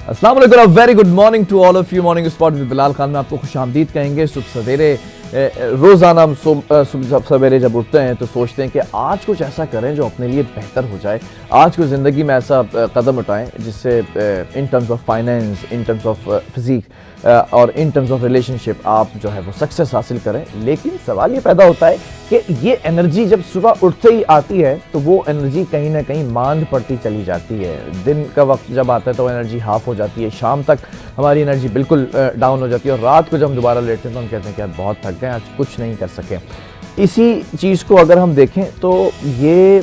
अस्सलाम वालेकुम, very good morning to all of you. Morning spot with Bilal Khan में आपको खुशामदीद कहेंगे। सुबह सवेरे रोज़ाना हम सुबह सवेरे जब उठते हैं तो सोचते हैं कि आज कुछ ऐसा करें जो अपने लिए बेहतर हो जाए, आज को ज़िंदगी में ऐसा कदम उठाएं जिससे in terms of finance, in terms of physique और इन टर्म्स ऑफ रिलेशनशिप आप जो है वो सक्सेस हासिल करें। लेकिन सवाल ये पैदा होता है कि ये एनर्जी जब सुबह उठते ही आती है तो वो एनर्जी कहीं ना कहीं मांद पड़ती चली जाती है। दिन का वक्त जब आता है तो एनर्जी हाफ हो जाती है, शाम तक हमारी एनर्जी बिल्कुल डाउन हो जाती है और रात को जब हम दोबारा लेटते हैं तो हम कहते हैं कि यार बहुत थक गए, आज कुछ नहीं कर सके। इसी चीज़ को अगर हम देखें तो ये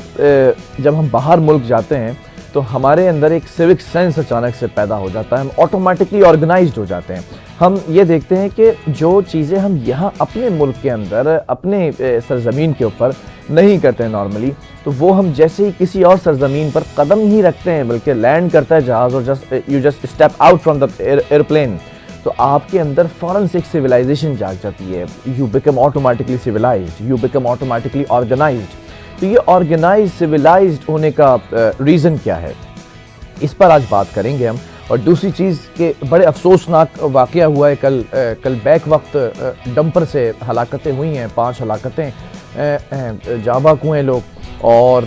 जब हम बाहर मुल्क जाते हैं तो हमारे अंदर एक सिविक सेंस अचानक से पैदा हो जाता है, हम ऑटोमेटिकली ऑर्गेनाइज्ड हो जाते हैं। हम ये देखते हैं कि जो चीज़ें हम यहाँ अपने मुल्क के अंदर अपने सरजमीन के ऊपर नहीं करते हैं नॉर्मली, तो वो हम जैसे ही किसी और सरजमीन पर कदम ही रखते हैं, बल्कि लैंड करता है जहाज़ और you just step out from the airplane, तो आपके अंदर फ़ौरन से एक सिविलाइजेशन जाग जाती है। You become automatically civilized, you become automatically organized. तो ये ऑर्गेनाइज सिविलाइज्ड होने का रीज़न क्या है, इस पर आज बात करेंगे हम। और दूसरी चीज़ के बड़े अफसोसनाक वाक़या हुआ है कल बैक वक्त डंपर से हलाकतें हुई हैं, 5 हलाकतें, जाबाक हुए हैं लोग। और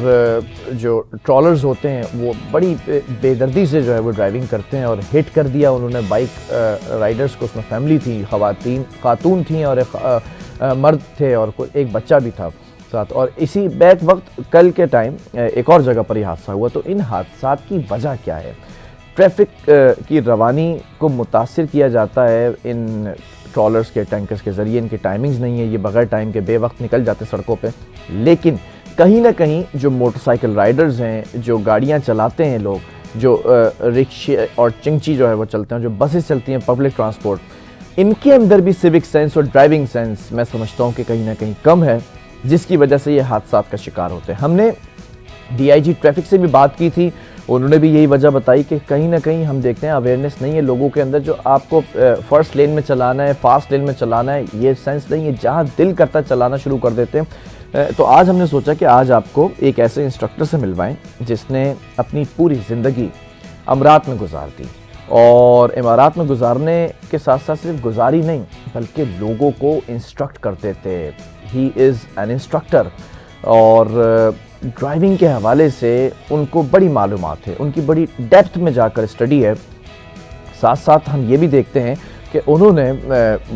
जो ट्रॉलर्स होते हैं वो बड़ी बेदर्दी से जो है वो ड्राइविंग करते हैं और हिट कर दिया उन्होंने बाइक राइडर्स को। उसमें फैमिली थी, खातून थी और एक मर्द थे और एक बच्चा भी था साथ। और इसी बैक वक्त कल के टाइम एक और जगह पर यह हादसा हुआ। तो इन हादसात की वजह क्या है? ट्रैफिक की रवानी को मुतासिर किया जाता है इन ट्रॉलर्स के, टैंकर्स के ज़रिए। इनकी टाइमिंग्स नहीं है, ये बगैर टाइम के बेवक्त निकल जाते सड़कों पे। लेकिन कहीं ना कहीं जो मोटरसाइकिल राइडर्स हैं, जो गाड़ियां चलाते हैं लोग, जो रिक्शे और चिंची जो है वो चलते हैं, जो बसेस चलती हैं, पब्लिक ट्रांसपोर्ट, इनके अंदर भी सिविक सेंस और ड्राइविंग सेंस मैं समझता हूँ कि कहीं ना कहीं कम है, जिसकी वजह से ये हादसात का शिकार होते हैं। हमने DIG ट्रैफिक से भी बात की थी, उन्होंने भी यही वजह बताई कि कहीं ना कहीं हम देखते हैं अवेयरनेस नहीं है लोगों के अंदर, जो आपको फर्स्ट लेन में चलाना है, फास्ट लेन में चलाना है, ये सेंस नहीं है। जहाँ दिल करता है चलाना शुरू कर देते हैं। तो आज हमने सोचा कि आज आपको एक ऐसे इंस्ट्रक्टर से मिलवाएं जिसने अपनी पूरी ज़िंदगी अमारात में गुजार दी, और इमारात में गुजारने के साथ साथ सिर्फ गुजारी नहीं बल्कि लोगों को इंस्ट्रक्ट करते थे। ही इज़ एन इंस्ट्रक्टर और ड्राइविंग के हवाले से उनको बड़ी मालूमात है, उनकी बड़ी डेप्थ में जाकर स्टडी है। साथ साथ हम ये भी देखते हैं कि उन्होंने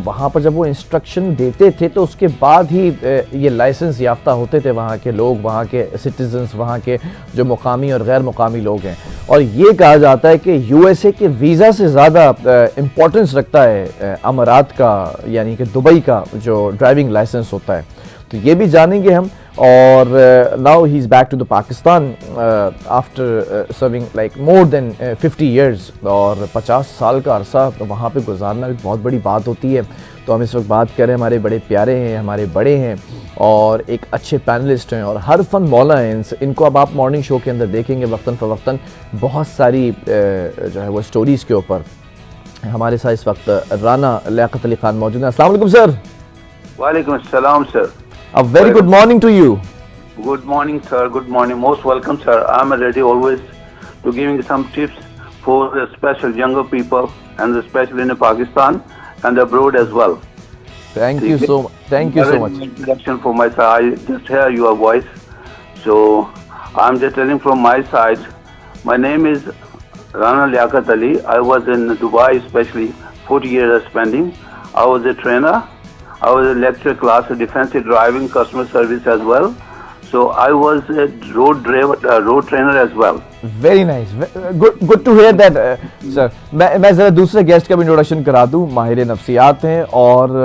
वहाँ पर जब वो इंस्ट्रक्शन देते थे तो उसके बाद ही ये लाइसेंस याफ्ता होते थे वहाँ के लोग, वहाँ के सिटीजन्स, वहाँ के जो मुकामी और गैर मुकामी लोग हैं। और ये कहा जाता है कि USA के वीज़ा से ज़्यादा इम्पोर्टेंस रखता है अमारात का, यानी कि दुबई का जो ड्राइविंग लाइसेंस होता है। तो ये भी जानेंगे हम। और now he is back to the Pakistan after serving like more than 50 years, और 50 साल का अरसा वहाँ पे गुजारना भी बहुत बड़ी बात होती है। तो हम इस वक्त बात करें, हमारे बड़े प्यारे हैं, हमारे बड़े हैं और एक अच्छे पैनलिस्ट हैं और हर फन मौला हैं। इनको अब आप मॉर्निंग शो के अंदर देखेंगे वक्तन फ़वक्तन बहुत सारी जो है वो स्टोरीज़ के ऊपर। हमारे साथ इस वक्त राना लियाकत अली खान मौजूद हैं। अस्सलाम वालेकुम सर। वालेकुम अस्सलाम sir. A very good morning to you. Good morning sir, good morning, most welcome sir. I'm ready always to giving some tips for the special younger people and especially in Pakistan and abroad as well. Thank you so much. Thank you so much. Introduction for my side, I just hear your voice. So I'm just telling from my side, my name is Rana Liaquat Ali. I was in Dubai especially 40 years spending. I was a trainer. I was a lecture class, a defensive driving, customer service as well. So I was a road trainer as well. Very nice. Good to hear that, sir. मैं ज़रा दूसरे guest का भी introduction करा दूँ। माहिर नफ्सियात हैं और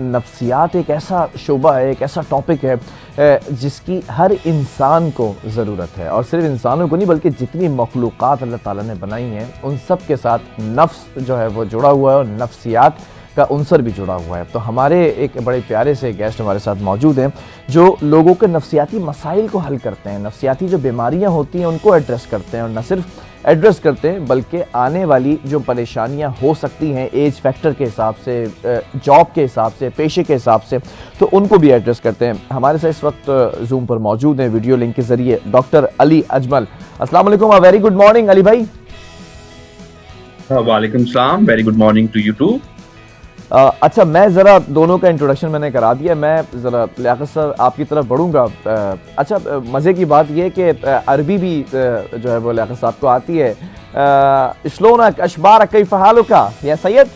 नफ्सियात एक ऐसा शोबा है, एक ऐसा टॉपिक है जिसकी हर इंसान को ज़रूरत है, और सिर्फ इंसानों को नहीं बल्कि जितनी मखलूक़ात अल्लाह ताला ने बनाई हैं उन सब के साथ नफ्स जो है वो जुड़ा हुआ है और नफ्सियात का उनसर भी जुड़ा हुआ है। तो हमारे एक बड़े प्यारे से गेस्ट हमारे साथ मौजूद हैं जो लोगों के नफ्सियाती मसाइल को हल करते हैं, नफ्सियाती जो बीमारियां होती हैं उनको एड्रेस करते हैं, और न सिर्फ एड्रेस करते हैं बल्कि आने वाली जो परेशानियां हो सकती हैं एज फैक्टर के हिसाब से, जॉब के हिसाब से, पेशे के हिसाब से, तो उनको भी एड्रेस करते हैं। हमारे साथ इस वक्त जूम पर मौजूद हैं वीडियो लिंक के ज़रिए डॉक्टर अली अजमल। अस्सलाम वालेकुम, वेरी गुड मॉर्निंग अली भाई। वालेकुम सलाम, very good morning to you too. अच्छा, मैं ज़रा दोनों का इंट्रोडक्शन मैंने करा दिया, मैं ज़रा लियाकत साहब आपकी तरफ बढ़ूँगा। अच्छा, मज़े की बात यह है कि अरबी भी जो है वो लियाकत साहब को आती है। शलोनक अशबारक कैफ हालुका या सैयद?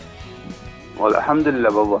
अल्हम्दुलिल्लाह बाबा।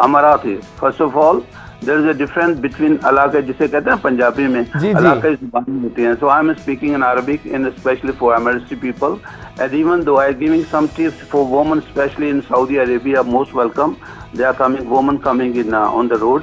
अमराती। First of all there is a difference between इलाके, जिसे कहते हैं पंजाबी में जी। इलाके जुबान होती हैं। So I am speaking in Arabic in specially for Emirati people and even though I giving some tips for women specially in Saudi Arabia. Most welcome, they are coming women coming in on the road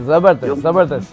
ज़बरदस्त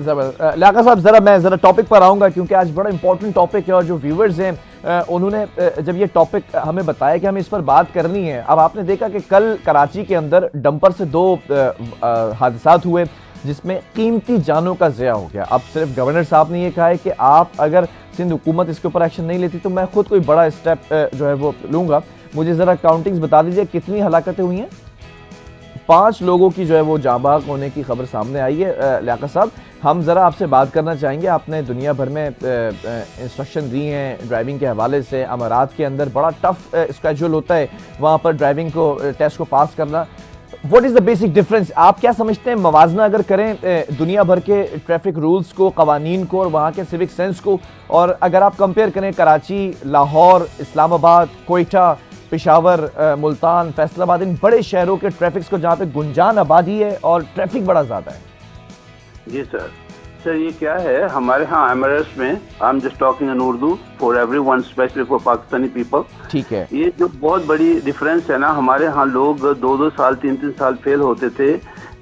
ज़बरदस्त। लियाकत साहब, ज़रा मैं ज़रा topic पर आऊँगा क्योंकि आज बड़ा इंपॉर्टेंट टॉपिक है और जो व्यूवर्स हैं उन्होंने जब ये टॉपिक हमें बताया कि हमें इस पर बात करनी है। अब आपने देखा कि कल कराची के अंदर डंपर से 2 हादसात हुए जिसमें कीमती जानों का ज़या हो गया। अब सिर्फ गवर्नर साहब ने ये कहा है कि आप अगर सिंध हुकूमत इसके ऊपर एक्शन नहीं लेती तो मैं खुद कोई बड़ा स्टेप जो है वो लूँगा। मुझे ज़रा काउंटिंग्स बता दीजिए कितनी हलाकतें हुई हैं? 5 लोगों की जो है वो जाबाक होने की खबर सामने आई है। लियाकत साहब, हम ज़रा आपसे बात करना चाहेंगे। आपने दुनिया भर में इंस्ट्रक्शन दी हैं ड्राइविंग के हवाले से। अमारात के अंदर बड़ा टफ स्केड्यूल होता है वहाँ पर ड्राइविंग को टेस्ट को पास करना। What is the basic difference? आप क्या समझते हैं, मवाजना अगर करें दुनिया भर के ट्रैफिक रूल्स को, कवानीन को और वहाँ के सिविक सेंस को, और अगर आप कंपेयर करें कराची, लाहौर, इस्लामाबाद, कोयटा, पेशावर, मुल्तान, फैसलाबाद, इन बड़े शहरों के ट्रैफिक्स को जहाँ पे गुंजान आबादी है और ट्रैफिक बड़ा ज़्यादा है? जी सर। सर ये क्या है, हमारे यहाँ एमरेट्स में I am just talking in Urdu for everyone specially for Pakistani people. ठीक है। ये जो बहुत बड़ी डिफरेंस है ना, हमारे यहाँ लोग 2-2 साल 3-3 साल फेल होते थे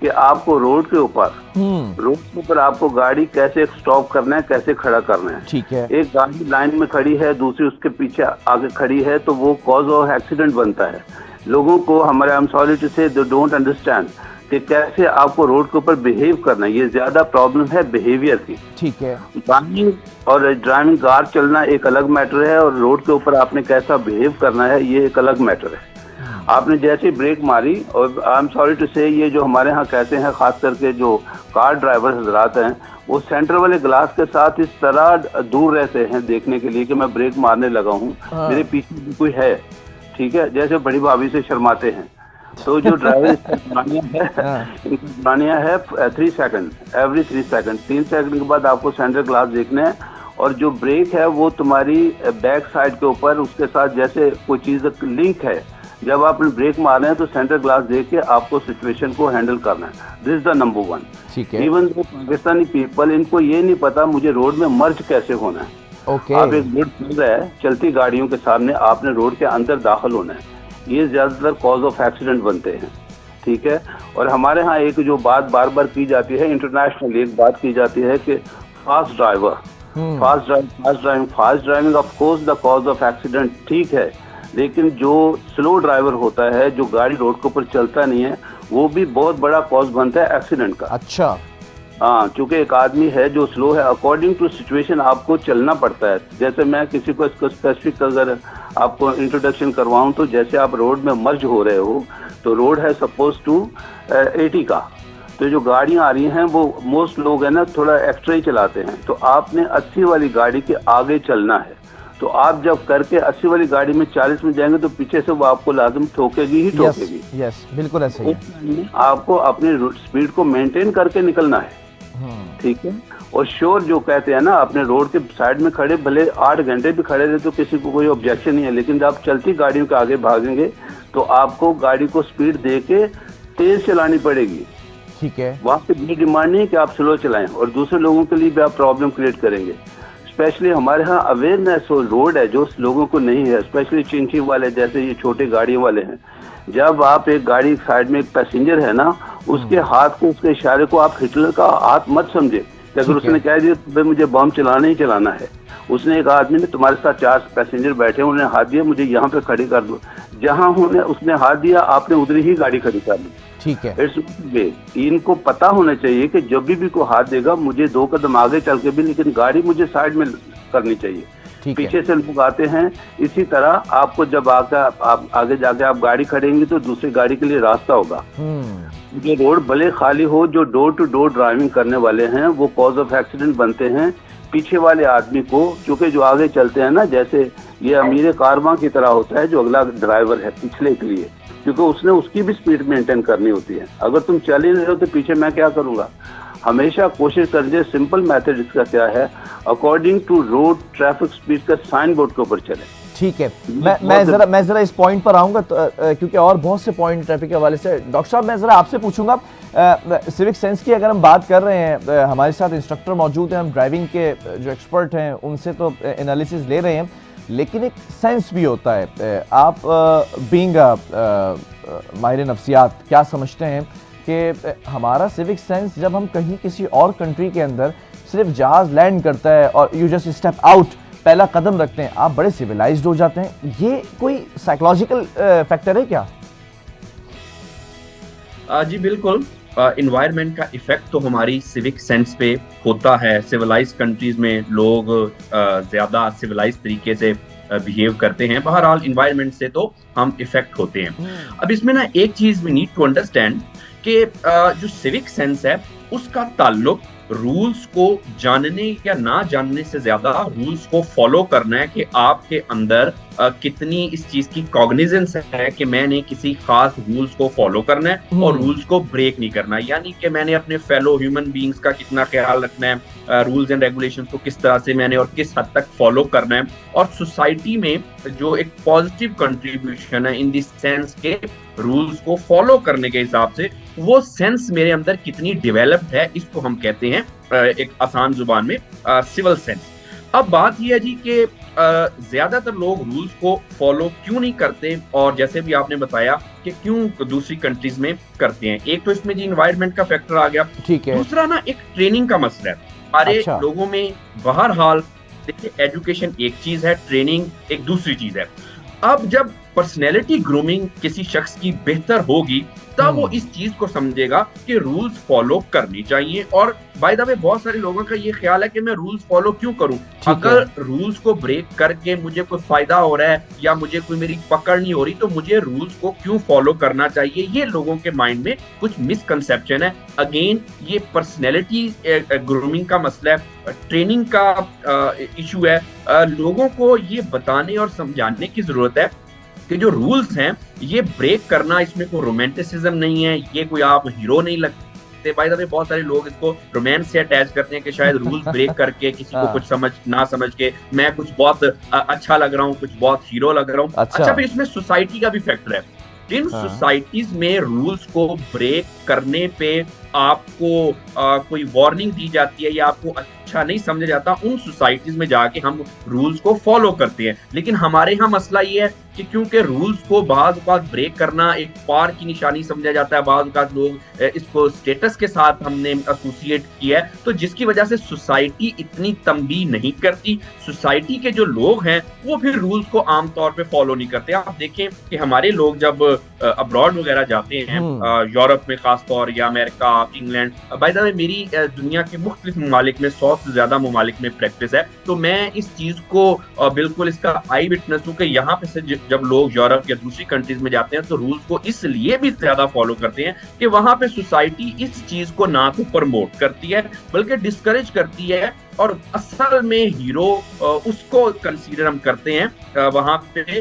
कि आपको रोड के ऊपर आपको गाड़ी कैसे स्टॉप करना है, कैसे खड़ा करना है। ठीक है। एक गाड़ी लाइन में खड़ी है, दूसरी उसके पीछे आगे खड़ी है, तो वो कॉज ऑफ एक्सीडेंट बनता है। लोगों को हमारे, आई एम सॉरी टू से, दे डोंट अंडरस्टैंड कि कैसे आपको रोड के ऊपर बिहेव करना है। ये ज्यादा प्रॉब्लम है बिहेवियर की। ठीक है। ड्राइविंग और ड्राइविंग कार चलना एक अलग मैटर है और रोड के ऊपर आपने कैसा बिहेव करना है ये एक अलग मैटर है। आपने जैसे ब्रेक मारी, और आई एम सॉरी टू से, ये जो हमारे यहाँ कहते हैं खास करके जो कार ड्राइवर हजरात हैं, वो सेंटर वाले ग्लास के साथ इस तरह दूर रहते हैं देखने के लिए कि मैं ब्रेक मारने लगा हूँ, मेरे पीछे भी कोई है। ठीक है, जैसे बड़ी भाभी से शर्माते हैं। तो जो ड्राइवर बनानिया है 3 सेकंड, एवरी 3 सेकंड, 3 सेकंड के बाद आपको सेंटर ग्लास देखना है, और जो ब्रेक है वो तुम्हारी बैक साइड के ऊपर उसके साथ जैसे कोई चीज लिंक है। जब आप ब्रेक मार रहे हैं तो सेंटर ग्लास देख के आपको सिचुएशन को हैंडल करना है। This is the number 1। ठीक है। इवन जो पाकिस्तानी पीपल, इनको ये नहीं पता मुझे रोड में मर्ज कैसे होना है। ओके। आप एक रोड चल रहा है, चलती गाड़ियों के सामने आपने रोड के अंदर दाखिल होना है। ये ज्यादातर कॉज ऑफ एक्सीडेंट बनते हैं। ठीक है। और हमारे यहाँ एक जो बात बार बार की जाती है, इंटरनेशनल एक बात की जाती है कि fast driving of course the cause of accident. ठीक है, लेकिन जो स्लो ड्राइवर होता है, जो गाड़ी रोड के ऊपर चलता नहीं है, वो भी बहुत बड़ा कॉज बनता है एक्सीडेंट का। अच्छा। हाँ, क्योंकि एक आदमी है जो स्लो है, अकॉर्डिंग टू सिचुएशन आपको चलना पड़ता है। जैसे मैं किसी को इसको स्पेसिफिक अगर आपको इंट्रोडक्शन करवाऊं, तो जैसे आप रोड में मर्ज हो रहे हो, तो रोड है सपोज टू 80 का, तो जो गाड़ियां आ रही हैं वो मोस्ट लोग है ना थोड़ा एक्स्ट्रा ही चलाते हैं, तो आपने 80 वाली गाड़ी के आगे चलना है। तो आप जब करके 80 वाली गाड़ी में 40 में जाएंगे तो पीछे से वो आपको लाजिम ठोकेगी ही ठोकेगी। यस, बिल्कुल ऐसे ही। आपको अपनी स्पीड को मेंटेन करके निकलना है। ठीक है। और श्योर जो कहते हैं ना, अपने रोड के साइड में खड़े भले 8 घंटे भी खड़े रहे तो किसी को कोई ऑब्जेक्शन नहीं है, लेकिन जब आप चलती गाड़ियों के आगे भागेंगे तो आपको गाड़ी को स्पीड दे के तेज चलानी पड़ेगी। ठीक है। वहाँ पे भी डिमांड नहीं है कि आप स्लो चलाएं, और दूसरे लोगों के लिए भी आप प्रॉब्लम क्रिएट करेंगे। स्पेशली हमारे यहाँ अवेयरनेस रोड है जो लोगों को नहीं है, स्पेशली चिंची वाले जैसे ये छोटे गाड़ियों वाले हैं। जब आप एक गाड़ी साइड में एक पैसेंजर है ना, उसके हाथ को, उसके इशारे को आप हिटलर का हाथ मत समझे। अगर उसने कह दिया तो मुझे बम चलाना ही चलाना है, उसने एक आदमी ने तुम्हारे साथ 4 पैसेंजर बैठे, उन्होंने हाथ दिया मुझे यहाँ पे खड़ी कर दो, जहाँ उसने हाथ दिया आपने उधर ही गाड़ी खड़ी कर दी। ठीक है। इट्स इनको पता होना चाहिए कि जब भी कोई हाथ देगा मुझे 2 कदम आगे चल के भी, लेकिन गाड़ी मुझे साइड में करनी चाहिए। ठीक है। पीछे से लोग आते हैं। इसी तरह आपको जब आप आगे जाके आप गाड़ी खड़ेंगे तो दूसरी गाड़ी के लिए रास्ता होगा। जो रोड भले खाली हो, जो डोर टू डोर ड्राइविंग करने वाले हैं वो कॉज ऑफ एक्सीडेंट बनते हैं पीछे वाले आदमी को, क्योंकि जो आगे चलते हैं ना, जैसे ये अमीर कारवां की तरह होता है जो अगला ड्राइवर है पिछले के लिए, क्योंकि उसने उसकी भी स्पीड मेंटेन करनी होती है। अगर तुम चल ही नहीं हो तो पीछे मैं क्या करूंगा। हमेशा कोशिश करिए, सिंपल मेथड इसका क्या है, according to road traffic speed का साइन बोर्ड के ऊपर चले। ठीक है, मैं जरा इस पॉइंट पर आऊंगा तो, क्योंकि और बहुत से पॉइंट ट्रैफिक के हवाले से। डॉक्टर साहब, मैं जरा आपसे पूछूंगा, सिविक सेंस की अगर हम बात कर रहे हैं, हमारे साथ इंस्ट्रक्टर मौजूद हैं, हम ड्राइविंग के जो एक्सपर्ट हैं उनसे तो एनालिसिस ले रहे हैं, लेकिन एक सेंस भी होता है। आप बीइंग माहिर नफ्सियात क्या समझते हैं कि हमारा सिविक सेंस जब हम कहीं किसी और कंट्री के अंदर सिर्फ जहाज लैंड करता है और यू जस्ट स्टेप आउट, पहला कदम रखते हैं, आप बड़े सिविलाइज्ड हो जाते हैं, ये कोई साइकोलॉजिकल फैक्टर है क्या? जी बिल्कुल, इन्वायरमेंट का इफेक्ट तो हमारी सिविक सेंस पे होता है। सिविलाइज्ड कंट्रीज में लोग ज्यादा सिविलाइज्ड तरीके से बिहेव करते हैं। बहरहाल इन्वायरमेंट से तो हम इफेक्ट होते हैं। अब इसमें ना एक चीज वी नीड टू अंडरस्टैंड कि जो सिविक सेंस है उसका ताल्लुक रूल्स को जानने या ना जानने से ज्यादा रूल्स को फॉलो करना है कि आपके अंदर कितनी इस चीज की कॉग्निजेंस है कि मैंने किसी खास रूल्स को फॉलो करना है और रूल्स को ब्रेक नहीं करना, यानी कि मैंने अपने फेलो ह्यूमन बीइंग्स का कितना ख्याल रखना है, रूल्स एंड रेगुलेशंस को किस तरह से मैंने और किस हद तक फॉलो करना है, और सोसाइटी में जो एक पॉजिटिव कंट्रीब्यूशन है इन द सेंस के रूल्स को फॉलो करने के हिसाब से वो सेंस मेरे अंदर कितनी डेवलप्ड है, इसको हम कहते हैं एक आसान जुबान में सिविल सेंस। अब बात यह है जी कि ज्यादातर लोग रूल्स को फॉलो क्यों नहीं करते, और जैसे भी आपने बताया कि क्यों दूसरी कंट्रीज में करते हैं। एक तो इसमें जी एनवायरनमेंट का फैक्टर आ गया, ठीक है। दूसरा ना एक ट्रेनिंग का मसला है हमारे लोगों में। बहरहाल देखिए, एजुकेशन एक चीज है, ट्रेनिंग एक दूसरी चीज है। अब जब पर्सनैलिटी ग्रूमिंग किसी शख्स की बेहतर होगी तब वो इस चीज को समझेगा कि रूल्स फॉलो करनी चाहिए। और बाय द वे बहुत सारे लोगों का ये ख्याल है कि मैं रूल्स फॉलो क्यों करूं, अगर रूल्स को ब्रेक करके मुझे कोई फायदा हो रहा है या मुझे कोई मेरी पकड़ नहीं हो रही तो मुझे रूल्स को क्यों फॉलो करना चाहिए। ये लोगों के माइंड में कुछ मिसकंसेप्शन है। अगेन ये पर्सनैलिटी ग्रूमिंग का मसला है, ट्रेनिंग का इशू है। लोगों को ये बताने और समझाने की जरूरत है कि जो रूल्स हैं ये ब्रेक करना, इसमें कोई रोमांटिसिज्म नहीं है, ये कोई आप हीरो नहीं लगते। बाय द वे बहुत सारे लोग इसको रोमांस से अटैच करते हैं कि शायद रूल्स ब्रेक करके किसी को कुछ समझ के मैं कुछ बहुत अच्छा लग रहा हूँ, कुछ बहुत हीरो लग रहा हूँ। अच्छा, फिर इसमें सोसाइटी का भी फैक्टर है। जिन सोसाइटीज में रूल्स को ब्रेक करने पे आपको कोई वार्निंग दी जाती है या आपको अच्छा नहीं समझा जाता, उन सोसाइटीज में जाके हम रूल्स को फॉलो करते हैं। लेकिन हमारे यहाँ मसला ये है कि क्योंकि रूल्स को बाज़ औक़ात ब्रेक करना एक पार की निशानी समझा जाता है, बाज़ औक़ात लोग इसको स्टेटस के साथ हमने एसोसिएट किया है, तो जिसकी वजह से सोसाइटी इतनी तंबीह नहीं करती। सोसाइटी के जो लोग हैं वो फिर रूल्स को आमतौर पे फॉलो नहीं करते। आप देखें कि हमारे लोग जब अब्रॉड वगैरह जाते हैं, यूरोप में खासतौर या America, England, by the way मेरी दुनिया के मुख्तलिफ ममालिक में 100 से ज्यादा ममालिक में प्रैक्टिस है, तो मैं इस चीज को बिल्कुल इसका आई विटनेस हूँ कि यहाँ पे से जब लोग यूरोप या दूसरी कंट्रीज में जाते हैं तो रूल्स को इसलिए भी ज्यादा फॉलो करते हैं कि वहां पे सोसाइटी इस चीज को ना तो प्रमोट करती है बल्कि डिस्करेज करती है, और असल में हीरो उसको कंसीडर हम करते हैं वहां पे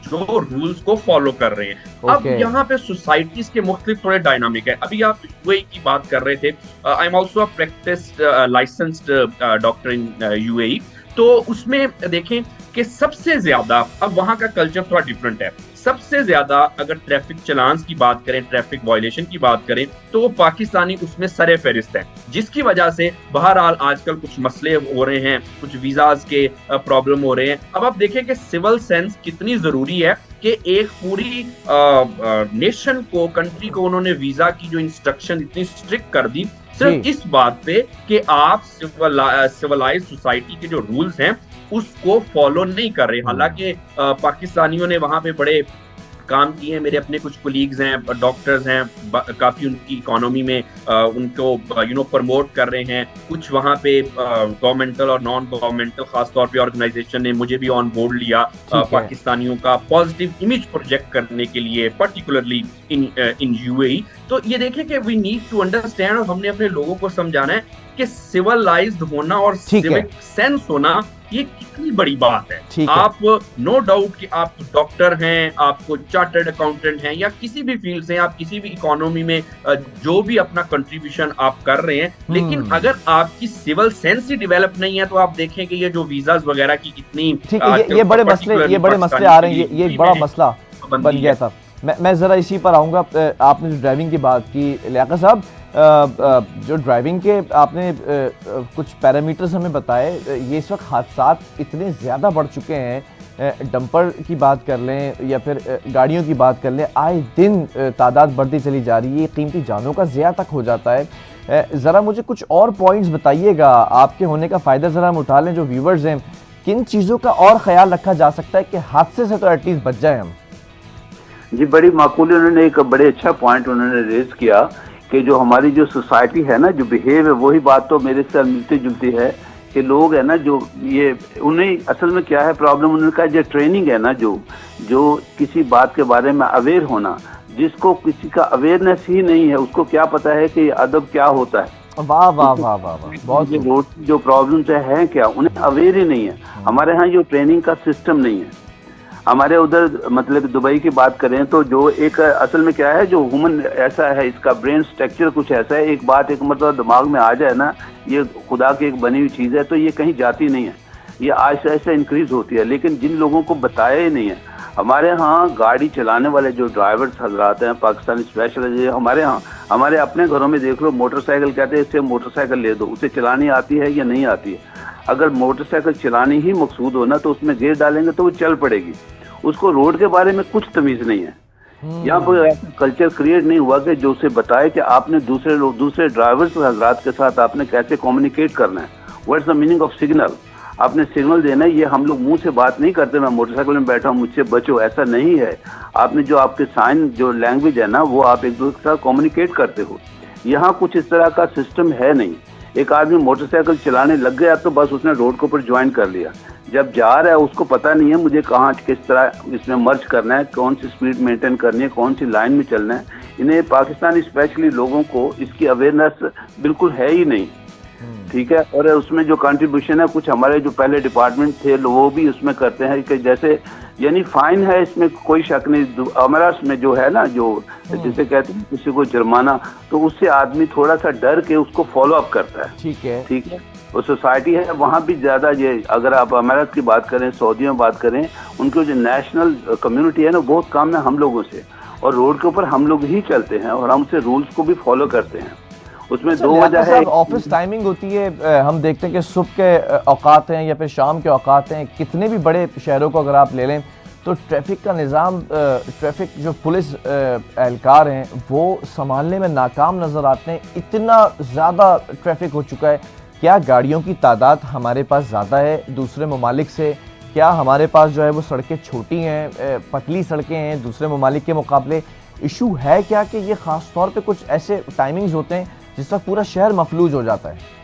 जो रूल्स को फॉलो कर रहे हैं। अब यहाँ पे सोसाइटीज के मुख्तलिफ थोड़े डायनामिक है। अभी आप यूएई की बात कर रहे थे, I am also a practised licensed doctor in UAE, तो उसमें देखें कि सबसे ज्यादा अब वहां का कल्चर थोड़ा डिफरेंट है। सबसे ज्यादा अगर ट्रैफिक चलान्स की बात करें, ट्रैफिक वायलेशन की बात करें, तो वो पाकिस्तानी उसमें सरे फहरिस्त है, जिसकी वजह से बहरहाल आजकल कुछ मसले हो रहे हैं, कुछ वीजाज के प्रॉब्लम हो रहे हैं। अब आप देखें कि सिविल सेंस कितनी जरूरी है कि एक पूरी नेशन को, कंट्री को उन्होंने वीजा की जो इंस्ट्रक्शन इतनी स्ट्रिक्ट कर दी सिर्फ इस बात पे कि आप सिविलाइज सोसाइटी के जो रूल्स हैं उसको फॉलो नहीं कर रहे। हालांकि पाकिस्तानियों ने वहां पे बड़े काम किए हैं, मेरे अपने कुछ कोलीग्स हैं, डॉक्टर्स हैं, काफी उनकी इकोनॉमी में उनको प्रमोट कर रहे हैं। कुछ वहाँ पे गवर्नमेंटल और नॉन गवर्नमेंटल खासतौर पे ऑर्गेनाइजेशन ने मुझे भी ऑन बोर्ड लिया पाकिस्तानियों का पॉजिटिव इमेज प्रोजेक्ट करने के लिए, पर्टिकुलरली इन यूएई। तो ये देखें कि वी नीड टू अंडरस्टैंड, और हमने अपने लोगों को समझाना है कि सिविलाइज्ड होना और सिविक सेंस होना ये कितनी बड़ी बात है। आप नो डाउट कि आप डॉक्टर हैं, आपको चार्टर्ड अकाउंटेंट हैं, या किसी भी फील्ड से, आप किसी भी इकोनॉमी में जो भी अपना कंट्रीब्यूशन आप कर रहे हैं, लेकिन अगर आपकी सिविल सेंस ही डेवलप नहीं है तो आप देखें कि ये जो वीजाज वगैरह की इतनी ये बड़े मसले आ रहे हैं, ये एक बड़ा मसला बन गया था। मैं जरा इसी पर आऊंगा। आपने जो ड्राइविंग की बात की लियाकत साहब, जो ड्राइविंग के आपने कुछ पैरामीटर्स हमें बताए, ये इस वक्त हादसात इतने ज़्यादा बढ़ चुके हैं, डंपर की बात कर लें या फिर गाड़ियों की बात कर लें, आए दिन तादाद बढ़ती चली जा रही है, कीमती जानों का ज़िया तक हो जाता है। ज़रा मुझे कुछ और पॉइंट्स बताइएगा, आपके होने का फ़ायदा ज़रा हम उठा लें, जो व्यूवर्स हैं, किन चीज़ों का और ख्याल रखा जा सकता है कि हादसे से तो एटलीस्ट बच जाए हम। जी, बड़ी माकूल, उन्होंने एक बड़े अच्छा पॉइंट उन्होंने रेज किया कि जो हमारी जो सोसाइटी है ना, जो बिहेव है, वही बात तो मेरे साथ मिलती जुलती है कि लोग है ना, जो ये उन्हें असल में क्या है प्रॉब्लम, उन्होंने कहा जो ट्रेनिंग है ना, जो किसी बात के बारे में अवेयर होना, जिसको किसी का अवेयरनेस ही नहीं है, उसको क्या पता है कि अदब क्या होता है। वाह वाह वाह वाह वाह, बहुत रोड जो प्रॉब्लम्स है क्या, उन्हें अवेयर ही नहीं है। हमारे यहाँ जो ट्रेनिंग का सिस्टम नहीं है। हमारे उधर मतलब दुबई की बात करें तो जो एक असल में क्या है, जो ह्यूमन ऐसा है, इसका ब्रेन स्ट्रक्चर कुछ ऐसा है, एक बात एक मतलब दिमाग में आ जाए ना, ये खुदा की एक बनी हुई चीज़ है, तो ये कहीं जाती नहीं है, ये आहिस्ता आहिस्ता इंक्रीज होती है। लेकिन जिन लोगों को बताया ही नहीं है, हमारे यहाँ गाड़ी चलाने वाले जो ड्राइवर्स हजरात हैं पाकिस्तानी स्पेशल, हमारे यहाँ हमारे अपने घरों में देख लो, मोटरसाइकिल कहते हैं इससे मोटरसाइकिल ले दो, उसे चलानी आती है या नहीं आती है। अगर मोटरसाइकिल चलानी ही मकसूद हो ना, तो उसमें गेयर डालेंगे तो वो चल पड़ेगी, उसको रोड के बारे में कुछ तमीज नहीं है। यहाँ पर ऐसा कल्चर क्रिएट नहीं हुआ कि जो उसे बताए कि आपने दूसरे ड्राइवर्स हजरात के साथ आपने कैसे कम्युनिकेट करना है, what's the meaning of signal, आपने सिग्नल देना है। ये हम लोग मुंह से बात नहीं करते, मैं मोटरसाइकिल में बैठा हूँ मुझसे बचो, ऐसा नहीं है। आपने जो आपके साइन जो लैंग्वेज है ना, वो आप एक दूसरे के साथ कम्युनिकेट करते हो। यहाँ कुछ इस तरह का सिस्टम है नहीं। एक आदमी मोटरसाइकिल चलाने लग गया तो बस उसने रोड के ऊपर ज्वाइन कर लिया, जब जा रहा है उसको पता नहीं है मुझे कहाँ किस तरह इसमें मर्ज करना है, कौन सी स्पीड मेंटेन करनी है, कौन सी लाइन में चलना है। इन्हें पाकिस्तानी स्पेशली लोगों को इसकी अवेयरनेस बिल्कुल है ही नहीं, ठीक है। और उसमें जो कंट्रीब्यूशन है, कुछ हमारे जो पहले डिपार्टमेंट थे वो भी उसमें करते हैं कि जैसे यानी फाइन है, इसमें कोई शक नहीं। हमारा में जो है ना, जो जिसे कहते हैं किसी को जुर्माना, तो उससे आदमी थोड़ा सा डर के उसको फॉलो अप करता है, ठीक है। वो सोसाइटी है वहाँ भी ज़्यादा ये, अगर आप अमेरिका की बात करें, सऊदी में बात करें, उनकी जो नेशनल कम्युनिटी है ना, बहुत कम है हम लोगों से, और रोड के ऊपर हम लोग ही चलते हैं और हमसे रूल्स को भी फॉलो करते हैं। उसमें दो वजह है। ऑफिस टाइमिंग होती है, हम देखते हैं कि सुबह के औकात हैं या फिर शाम के औकात हैं। कितने भी बड़े शहरों को अगर आप ले लें तो ट्रैफिक का निज़ाम, ट्रैफिक जो पुलिस एहलकार हैं वो संभालने में नाकाम नज़र आते हैं। इतना ज़्यादा ट्रैफिक हो चुका है। क्या गाड़ियों की तादाद हमारे पास ज़्यादा है दूसरे ममालिक से? क्या हमारे पास जो है वो सड़कें छोटी हैं, पतली सड़कें हैं दूसरे ममालिक के मुकाबले? इशू है क्या कि ये ख़ास तौर पे कुछ ऐसे टाइमिंग्स होते हैं जिस वक्त पूरा शहर मफलूज हो जाता है?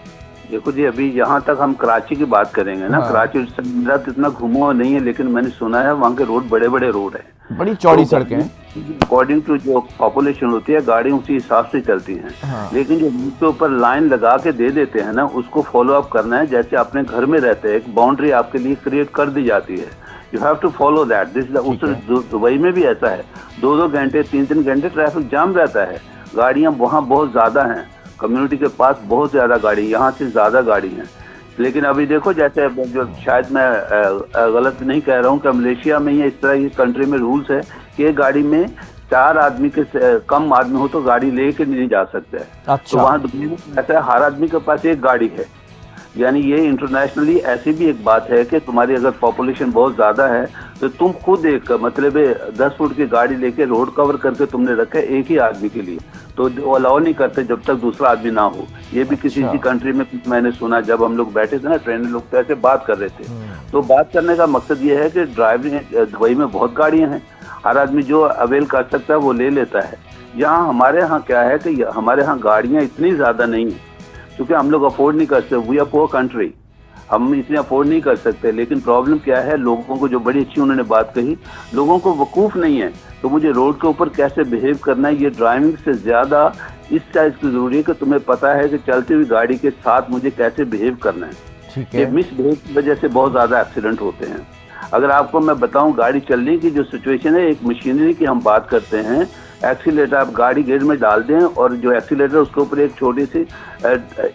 देखो जी, अभी यहाँ तक हम कराची की बात करेंगे ना, कराची मेरा तो इतना घूमा नहीं है, लेकिन मैंने सुना है वहाँ के रोड बड़े बड़े रोड हैं, बड़ी चौड़ी सड़कें हैं। अकॉर्डिंग टू जो पॉपुलेशन होती है, गाड़ी उसी हिसाब से चलती हैं। लेकिन जो रोड के ऊपर लाइन लगा के दे देते हैं ना, उसको फॉलो अप करना है। जैसे अपने घर में रहते हैं, एक बाउंड्री आपके लिए क्रिएट कर दी जाती है, you have to follow that. Dubai में भी ऐसा है, 2-2 घंटे 3-3 घंटे ट्रैफिक जाम रहता है। गाड़ियाँ वहाँ बहुत ज़्यादा हैं, कम्युनिटी के पास बहुत ज़्यादा गाड़ी, यहाँ से ज़्यादा गाड़ी हैं। लेकिन अभी देखो, जैसे जो शायद मैं गलत नहीं कह रहा हूँ कि मलेशिया में ही इस तरह की कंट्री में रूल्स है कि एक गाड़ी में 4 आदमी के कम आदमी हो तो गाड़ी लेके नहीं जा सकते। अच्छा। तो वहाँ दुबई में ऐसा है, हर आदमी के पास एक गाड़ी है। यानी ये इंटरनेशनली ऐसी भी एक बात है कि तुम्हारी अगर पॉपुलेशन बहुत ज़्यादा है तो तुम खुद एक मतलब 10 फुट की गाड़ी लेके रोड कवर करके तुमने रखा है एक ही आदमी के लिए, तो वो अलाउ नहीं करते जब तक दूसरा आदमी ना हो। ये भी किसी कंट्री में कुछ मैंने सुना, जब हम लोग बैठे थे ना ट्रेन में, लोग तो ऐसे बात कर रहे थे। तो बात करने का मकसद ये है कि ड्राइविंग दुबई में बहुत गाड़ियाँ हैं, हर आदमी जो अवेल कर सकता है वो ले लेता है। यहाँ हमारे यहाँ क्या है कि हमारे यहाँ गाड़ियाँ इतनी ज़्यादा नहीं हैं, क्योंकि हम लोग अफोर्ड नहीं कर सकते, वी आर पुअर कंट्री, हम इतने अफोर्ड नहीं कर सकते। लेकिन प्रॉब्लम क्या है, लोगों को, जो बड़ी अच्छी उन्होंने बात कही, लोगों को वकूफ़ नहीं है तो मुझे रोड के ऊपर कैसे बिहेव करना है। ये ड्राइविंग से ज़्यादा इस चीज़ की ज़रूरी है कि तुम्हें पता है कि चलती हुई गाड़ी के साथ मुझे कैसे बिहेव करना है। ये मिसबिहेव की वजह से बहुत ज़्यादा एक्सीडेंट होते हैं। अगर आपको मैं बताऊं, गाड़ी चलने की जो सिचुएशन है, एक मशीनरी की हम बात करते हैं, एक्सीलेटर आप गाड़ी गेयर में डाल दें और जो एक्सीलेटर उसके ऊपर एक छोटी सी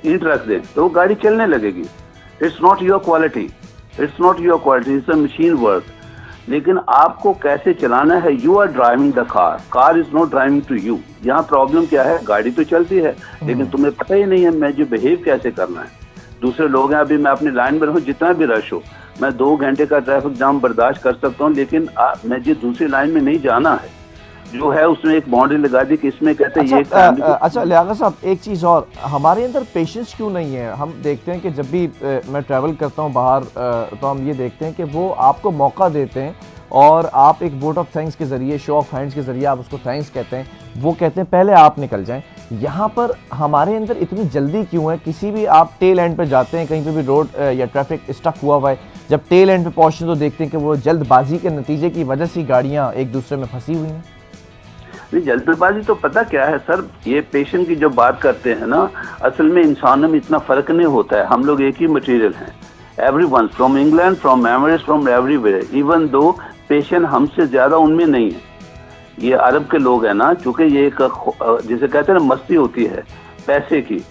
ईंट रख दें तो वो गाड़ी चलने लगेगी। It's not your quality, it's not your quality, it's a machine work. लेकिन आपको कैसे चलाना है, you are driving the car, car is not driving to you. यहाँ प्रॉब्लम क्या है, गाड़ी तो चलती है लेकिन तुम्हें पता ही नहीं है मैं जो बिहेव कैसे करना है। दूसरे लोग हैं, अभी मैं अपनी लाइन में रहूँ, जितना भी रश हो, मैं 2 घंटे का ट्रैफिक जाम बर्दाश्त कर सकता हूँ, लेकिन मैं जो दूसरी लाइन में नहीं जाना है, जो है उसमें एक बाउंड्री लगा दी कि इसमें कहते हैं ये। अच्छा लियाकत साहब, एक चीज़ और, हमारे अंदर पेशेंस क्यों नहीं है? हम देखते हैं कि जब भी मैं ट्रैवल करता हूँ बाहर, तो हम ये देखते हैं कि वो आपको मौका देते हैं और आप एक वोट ऑफ थैंक्स के ज़रिए, शो ऑफ हैंड्स के ज़रिए आप उसको थैंक्स कहते हैं, वो कहते हैं पहले आप निकल जाएं। यहाँ पर हमारे अंदर इतनी जल्दी क्यों है? किसी भी आप टेल एंड पे जाते हैं, कहीं पे भी रोड या ट्रैफिक स्टक हुआ हुआ है, जब टेल एंड पे पहुँचते हैं तो देखते हैं कि वो जल्दबाजी के नतीजे की वजह से गाड़ियाँ एक दूसरे में फंसी हुई हैं। नहीं, जल्दबाजी तो पता क्या है सर, ये पेशेंट की जो बात करते हैं ना, असल में इंसानों में इतना फ़र्क नहीं होता है। हम लोग एक ही मटेरियल हैं, everyone, from England, from America, from everywhere, even though patient हमसे ज़्यादा उनमें नहीं है। ये अरब के लोग हैं ना, चूँकि ये एक जिसे कहते हैं ना मस्ती होती है पैसे की,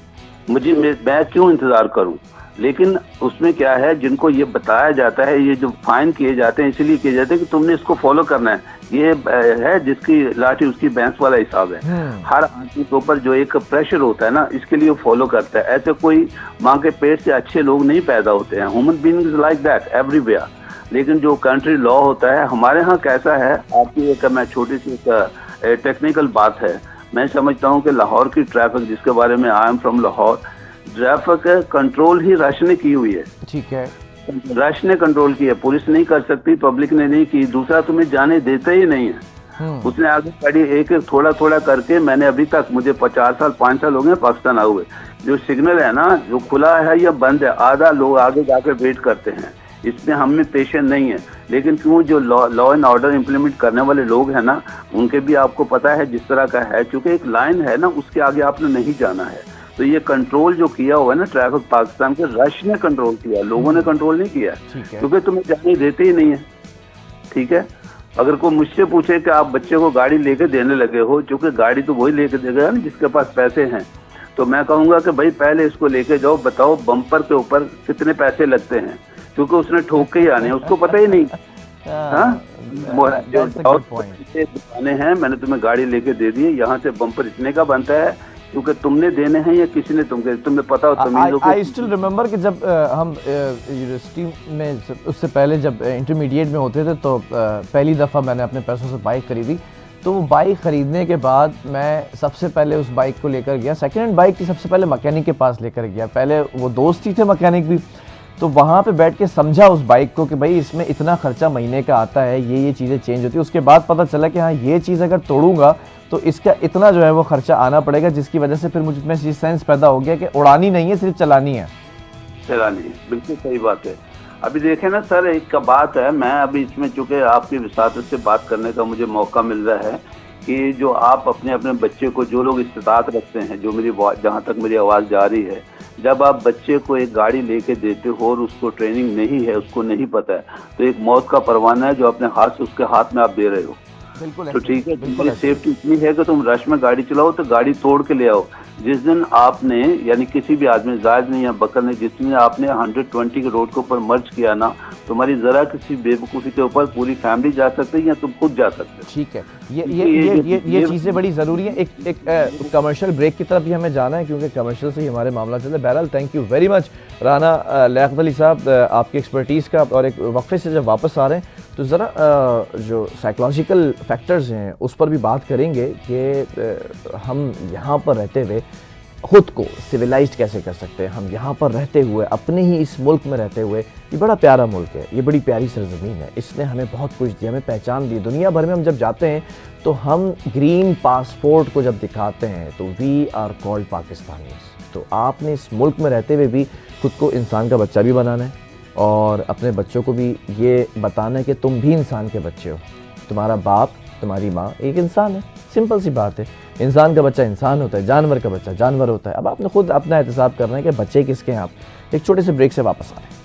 मैं क्यों इंतज़ार करूँ। लेकिन उसमें क्या है, जिनको ये बताया जाता है, ये जो फाइन किए जाते हैं इसलिए किए जाते हैं कि तुमने इसको फॉलो करना है। ये है जिसकी लाठी उसकी भैंस वाला हिसाब है। हर आदमी के ऊपर जो एक प्रेशर होता है ना, इसके लिए वो फॉलो करता है। ऐसे कोई माँ के पेट से अच्छे लोग नहीं पैदा होते हैं, human beings like that everywhere. लेकिन जो कंट्री लॉ होता है हमारे यहाँ कैसा है, आपकी एक मैं छोटी सी टेक्निकल बात है, मैं समझता हूँ कि लाहौर की ट्रैफिक, जिसके बारे में I am from Lahore, traffic control he rush ने की हुई है। ठीक है, रश ने कंट्रोल की है, पुलिस नहीं कर सकती, पब्लिक ने नहीं की। दूसरा, तुम्हें जाने देते ही नहीं है। उसने आगे गाड़ी एक एक थोड़ा थोड़ा करके, मैंने अभी तक, मुझे 4 साल 5 साल हो गए पाकिस्तान आए हुए, जो सिग्नल है ना, जो खुला है या बंद है, आधा लोग आगे जाकर वेट करते हैं। इसमें हमें पेशेंट नहीं है। लेकिन क्यों, जो लॉ एंड ऑर्डर इम्प्लीमेंट करने वाले लोग हैं ना, उनके भी आपको पता है जिस तरह का है, चूंकि एक लाइन है ना, उसके आगे आपने नहीं जाना है। तो ये कंट्रोल जो किया हुआ है ना ट्रैफिक पाकिस्तान के, रश ने कंट्रोल किया, लोगों ने कंट्रोल नहीं किया, क्योंकि तुम्हें जाने देते ही नहीं है। ठीक है, अगर कोई मुझसे पूछे कि आप बच्चे को गाड़ी लेके देने लगे हो, चूंकि गाड़ी तो वही लेके देगा ना जिसके पास पैसे हैं, तो मैं कहूँगा कि भाई पहले इसको लेके जाओ, बताओ बम्पर के ऊपर कितने पैसे लगते हैं, क्योंकि उसने ठोक के ही आने, उसको पता ही नहीं। हाँ, दुकानें हैं, मैंने तुम्हें गाड़ी लेके दे दी है, यहाँ से बम्पर इतने का बनता है, क्योंकि तुमने देने हैं या किसी ने तुम्हें पता हो तमीज़। आई स्टिल रिमेम्बर कि जब हम यूनिवर्सिटी में, उससे पहले जब इंटरमीडिएट में होते थे, तो पहली दफ़ा मैंने अपने पैसों से बाइक खरीदी। तो वो बाइक ख़रीदने के बाद मैं सबसे पहले उस बाइक को लेकर गया, सेकेंड हैंड बाइक थी, सबसे पहले मैकेनिक के पास लेकर गया। पहले वो दोस्त ही थे मैकेनिक भी, तो वहाँ पे बैठ के समझा उस बाइक को कि भाई इसमें इतना खर्चा महीने का आता है, ये चीज़ें चेंज होती है। उसके बाद पता चला कि हाँ, ये चीज़ अगर तोड़ूंगा तो इसका इतना जो है वो खर्चा आना पड़ेगा, जिसकी वजह से फिर मुझ में ये सेंस पैदा हो गया कि उड़ानी नहीं है, सिर्फ चलानी है। चलानी है, बिल्कुल सही बात है। अभी देखें ना सर, एक का बात है, मैं अभी इसमें चूँकि आपकी विसातत से बात करने का मुझे मौका मिल रहा है कि जो आप अपने अपने बच्चे को, जो लोग इस्तात रखते हैं, जो मेरी जहाँ तक मेरी आवाज़ जा रही है, जब आप बच्चे को एक गाड़ी लेके देते हो और उसको ट्रेनिंग नहीं है, उसको नहीं पता है, तो एक मौत का परवाना है जो अपने हाथ से उसके हाथ में आप दे रहे हो। तो ठीक है, तुम्हारी सेफ्टी इतनी है कि तुम रश में गाड़ी चलाओ तो गाड़ी तोड़ के ले आओ। जिस दिन आपने, यानी किसी भी आदमी, जायद ने या बकर ने, जिस दिन आपने 120 के रोड के ऊपर मर्ज किया ना, तुम्हारी जरा किसी बेवकूफ़ी के ऊपर पूरी फैमिली जा सकती है या तुम खुद जा सकते हो। ठीक है, ये चीज़ें बड़ी ज़रूरी हैं। एक कमर्शियल ब्रेक की तरफ भी हमें जाना है, क्योंकि कमर्शियल से ही हमारे मामला चलते हैं। बहरहाल thank you very much Rana Liyaqat Ali साहब, आपकी एक्सपर्टीज़ का। और एक वक्फे से जब वापस आ रहे हैं तो ज़रा जो साइकोलॉजिकल फैक्टर्स हैं उस पर भी बात करेंगे कि हम यहाँ पर रहते हुए खुद को सिविलाइज्ड कैसे कर सकते हैं हम यहाँ पर रहते हुए, अपने ही इस मुल्क में रहते हुए। ये बड़ा प्यारा मुल्क है, ये बड़ी प्यारी सरजमीन है, इसने हमें बहुत कुछ दिया, हमें पहचान दी। दुनिया भर में हम जब जाते हैं तो हम ग्रीन पासपोर्ट को जब दिखाते हैं तो वी आर कॉल्ड पाकिस्तानीज़। तो आपने इस मुल्क में रहते हुए भी खुद को इंसान का बच्चा भी बनाना है और अपने बच्चों को भी ये बताना है कि तुम भी इंसान के बच्चे हो, तुम्हारा बाप तुम्हारी माँ एक इंसान है। सिंपल सी बात है, इंसान का बच्चा इंसान होता है, जानवर का बच्चा जानवर होता है। अब आपने खुद अपना एहतसाब करना है कि बच्चे किसके हैं। आप एक छोटे से ब्रेक से वापस आ रहे हैं।